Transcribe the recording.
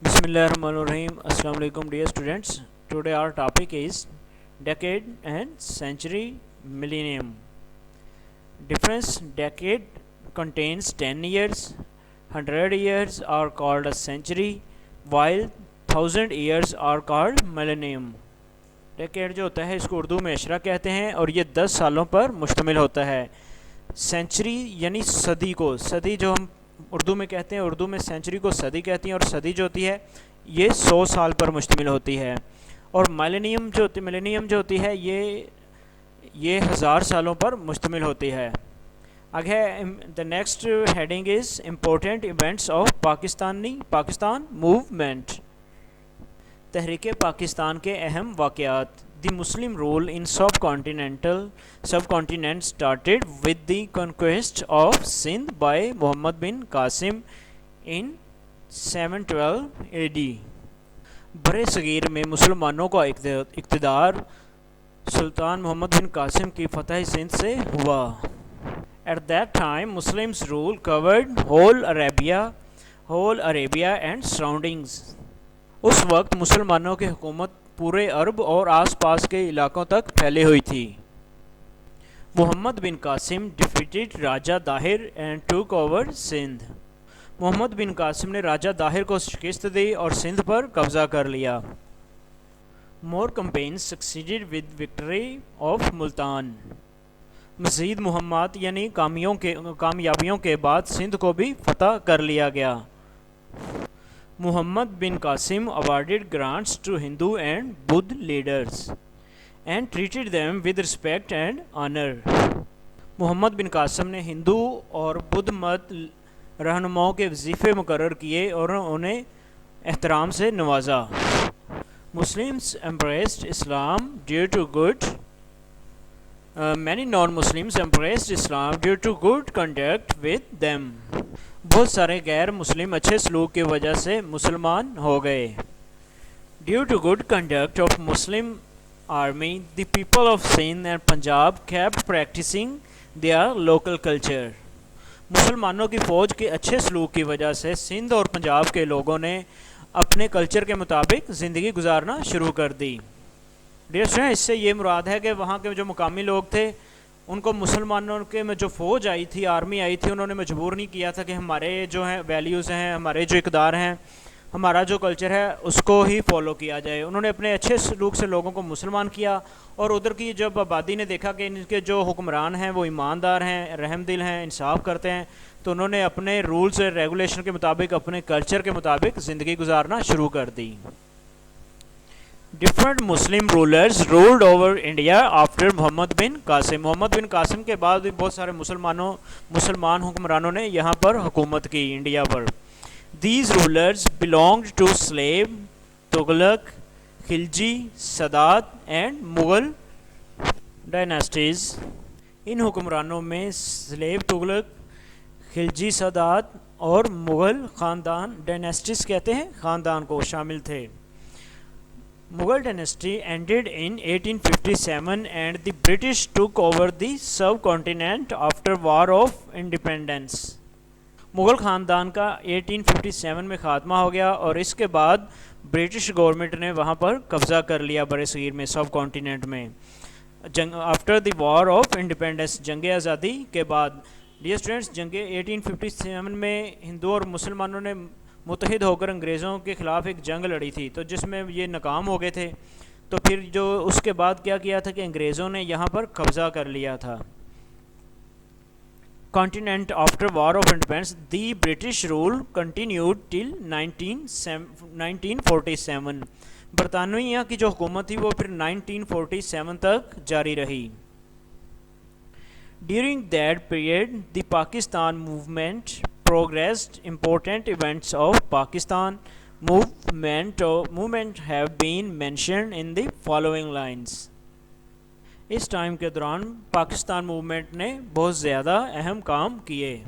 بسم اللہ الرحمن الرحیم. السلام علیکم dear students. Today our topic is decade and century millennium. Difference decade contains 10 years, 100 years are called a century, while 1000 years are called millennium. Decade جو ہوتا ہے اس کو اردو میں اشرہ کہتے ہیں اور یہ 10 سالوں پر مشتمل ہوتا ہے. سینچری یعنی صدی کو، صدی جو ہم اردو میں کہتے ہیں، اردو میں سینچری کو صدی کہتی ہیں، اور صدی جو ہوتی ہے یہ 100 سال پر مشتمل ہوتی ہے. اور ملینیم جو ہوتی ہے یہ 1000 سالوں پر مشتمل ہوتی ہے. آگے the next heading is important events of Pakistan movement. تحریک پاکستان کے اہم واقعات. The Muslim rule in subcontinent started with the conquest of Sindh by Muhammad bin Qasim in 712 AD. برِ صغیر میں مسلمانوں کا اقتدار سلطان محمد بن قاسم کی فتح سندھ سے ہوا. At that time Muslims rule covered whole Arabia and surroundings. اس وقت مسلمانوں کی حکومت پورے عرب اور آس پاس کے علاقوں تک پھیلی ہوئی تھی. محمد bin Qasim defeated Raja Dahir and took over Sindh. محمد بن قاسم نے راجہ داہر کو شکست دی اور سندھ پر قبضہ کر لیا. More campaigns succeeded with victory of Multan. مزید مہمات یعنی کامیابیوں کے بعد سندھ کو بھی فتح کر لیا گیا. محمد bin Qasim awarded grants to Hindu and Buddha leaders and treated them with respect and honor. محمد بن قاسم نے ہندو اور بدھ مت رہنماؤں کے وظیفے مقرر کیے اور انہیں احترام سے نوازا. Muslims embraced Islam due to many non-Muslims embraced Islam due to good conduct with them. بہت سارے غیر مسلم اچھے سلوک کی وجہ سے مسلمان ہو گئے. Due to good conduct of Muslim army, the people of Sindh and Punjab kept practicing their local culture. مسلمانوں کی فوج کے اچھے سلوک کی وجہ سے سندھ اور پنجاب کے لوگوں نے اپنے کلچر کے مطابق زندگی گزارنا شروع کر دی. اس سے یہ مراد ہے کہ وہاں کے جو مقامی لوگ تھے ان کو مسلمانوں کے میں جو فوج آئی تھی، آرمی آئی تھی، انہوں نے مجبور نہیں کیا تھا کہ ہمارے جو ہیں ویلیوز ہیں، ہمارے جو اقدار ہیں، ہمارا جو کلچر ہے اس کو ہی فالو کیا جائے. انہوں نے اپنے اچھے سلوک سے لوگوں کو مسلمان کیا، اور ادھر کی جب آبادی نے دیکھا کہ ان کے جو حکمران ہیں وہ ایماندار ہیں، رحم دل ہیں، انصاف کرتے ہیں، تو انہوں نے اپنے رولز اور ریگولیشن کے مطابق، اپنے کلچر کے مطابق زندگی گزارنا شروع کر دی. Different Muslim rulers ruled over India after محمد بن قاسم. محمد بن قاسم کے بعد بھی بہت سارے مسلمان حکمرانوں نے یہاں پر حکومت کی India per. These rulers belonged to Slave, Tughlaq, Khilji, Sadat and Mughal dynasties. ان حکمرانوں میں سلیو، تغلق، خلجی، سادات اور مغل خاندان، ڈائناسٹیز کہتے ہیں خاندان کو، شامل تھے. Mughal dynasty ended in 1857 and the British took over the subcontinent after War of Independence. Mughal خاندان کا 1857 میں خاتمہ ہو گیا اور اس کے بعد برٹش گورنمنٹ نے وہاں پر قبضہ کر لیا برِ صغیر میں، سب کانٹیننٹ میں، after the war of independence, جنگ آزادی کے بعد. ڈیئر اسٹوڈنٹس، جنگ 1857 میں ہندو اور مسلمانوں نے متحد ہو کر انگریزوں کے خلاف ایک جنگ لڑی تھی، تو جس میں یہ ناکام ہو گئے تھے. تو پھر جو اس کے بعد کیا کیا تھا کہ انگریزوں نے یہاں پر قبضہ کر لیا تھا. Continent after war of independence the British rule continued till 1947. برطانویہ کی جو حکومت تھی وہ پھر 1947 تک جاری رہی. During that period, the Pakistan movement progressed. Important events of Pakistan movement have been mentioned in the following lines. اس ٹائم کے دوران پاکستان موومنٹ نے بہت زیادہ اہم کام کیے.